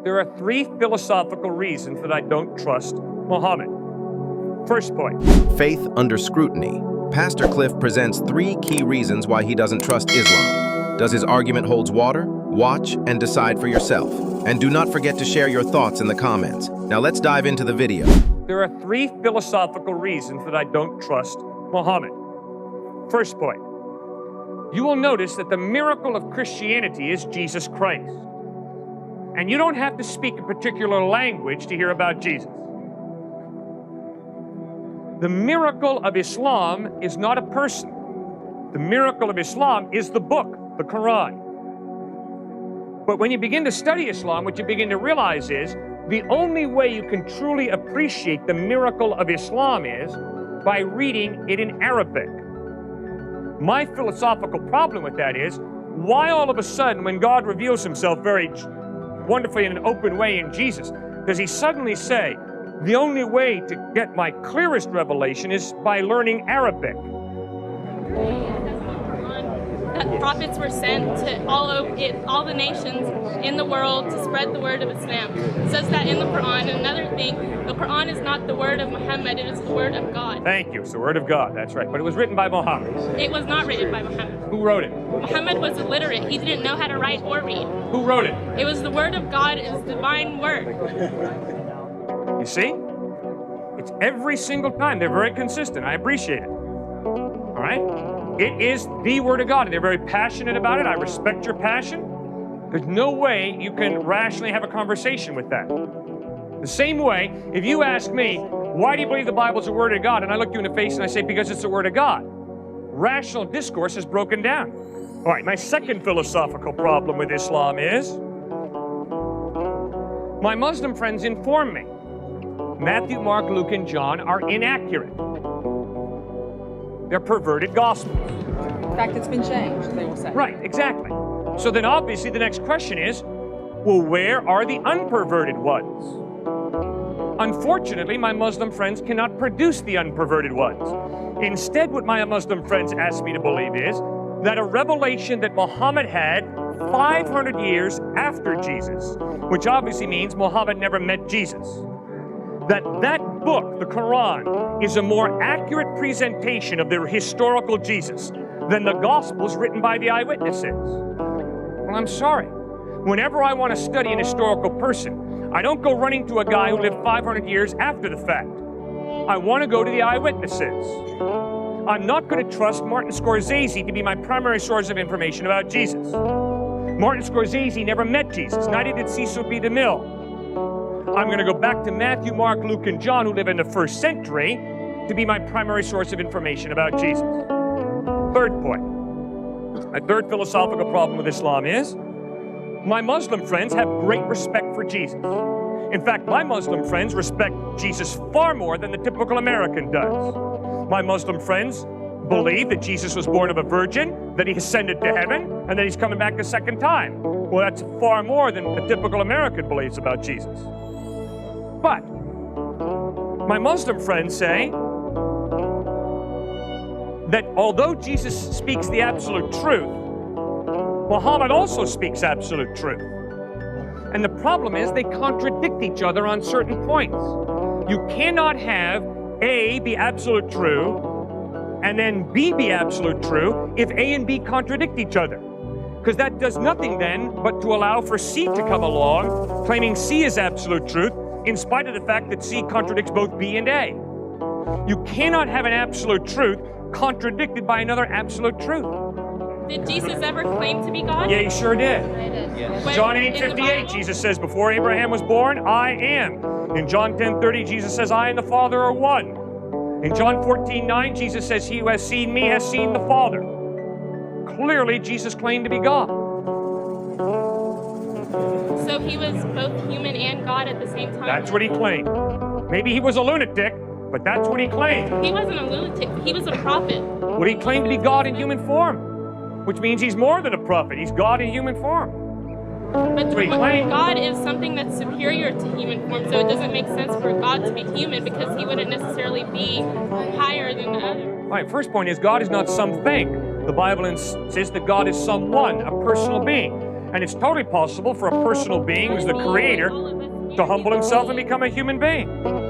There are three philosophical reasons that I don't trust Muhammad. First point. Faith under scrutiny. Pastor Cliff presents 3 key reasons why he doesn't trust Islam. Does his argument hold water? Watch and decide for yourself. And do not forget to share your thoughts in the comments. Now let's dive into the video. There are 3 philosophical reasons that I don't trust Muhammad. First point. You will notice that the miracle of Christianity is Jesus Christ. And you don't have to speak a particular language to hear about Jesus. The miracle of Islam is not a person. The miracle of Islam is the book, the Quran. But when you begin to study Islam, what you begin to realize is the only way you can truly appreciate the miracle of Islam is by reading it in Arabic. My philosophical problem with that is, why all of a sudden, when God reveals himself very wonderfully in an open way in Jesus, does he suddenly say, the only way to get my clearest revelation is by learning Arabic? That prophets were sent to all the nations in the world to spread the word of Islam. It says that in the Quran. And another thing, the Quran is not the word of Muhammad, it is the word of God. Thank you. It's the word of God, that's right. But it was written by Muhammad. It was not written by Muhammad. Who wrote it? Muhammad was illiterate. He didn't know how to write or read. Who wrote it? It was the word of God, it is divine word. You see? It's every single time. They're very consistent. I appreciate it. All right? It is the Word of God, and they're very passionate about it. I respect your passion. There's no way you can rationally have a conversation with that. The same way, if you ask me, why do you believe the Bible's the Word of God? And I look you in the face and I say, because it's the Word of God. Rational discourse is broken down. All right, my second philosophical problem with Islam is my Muslim friends inform me Matthew, Mark, Luke, and John are inaccurate. They're perverted gospels. In fact, it's been changed, they will say. Right, exactly. So then obviously the next question is, well, where are the unperverted ones? Unfortunately, my Muslim friends cannot produce the unperverted ones. Instead, what my Muslim friends ask me to believe is that a revelation that Muhammad had 500 years after Jesus, which obviously means Muhammad never met Jesus, that book, the Quran, is a more accurate presentation of the historical Jesus than the Gospels written by the eyewitnesses. Well, I'm sorry. Whenever I want to study an historical person, I don't go running to a guy who lived 500 years after the fact. I want to go to the eyewitnesses. I'm not going to trust Martin Scorsese to be my primary source of information about Jesus. Martin Scorsese never met Jesus, neither did Cecil B. DeMille. I'm going to go back to Matthew, Mark, Luke, and John, who live in the 1st century, to be my primary source of information about Jesus. Third point. My third philosophical problem with Islam is my Muslim friends have great respect for Jesus. In fact, my Muslim friends respect Jesus far more than the typical American does. My Muslim friends believe that Jesus was born of a virgin, that he ascended to heaven, and that he's coming back a second time. Well, that's far more than the typical American believes about Jesus. But my Muslim friends say that although Jesus speaks the absolute truth, Muhammad also speaks absolute truth. And the problem is they contradict each other on certain points. You cannot have A be absolute true and then B be absolute true if A and B contradict each other. Because that does nothing then but to allow for C to come along, claiming C is absolute truth, in spite of the fact that C contradicts both B and A. You cannot have an absolute truth contradicted by another absolute truth. Did Jesus ever claim to be God? Yeah, he sure did. When- John in the 8:58, Bible? Jesus says, before Abraham was born, I am. In John 10:30, Jesus says, I and the Father are one. In John 14:9, Jesus says, he who has seen me has seen the Father. Clearly, Jesus claimed to be God. So he was both human and God at the same time? That's what he claimed. Maybe he was a lunatic, but that's what he claimed. He wasn't a lunatic. He was a prophet. Well, he claimed to be God in human form, which means he's more than a prophet. He's God in human form. But Wait, claim. God is something that's superior to human form, so it doesn't make sense for God to be human because he wouldn't necessarily be higher than the other. All right, first point is God is not something. The Bible insists that God is someone, a personal being. And it's totally possible for a personal being who's the creator to humble himself and become a human being.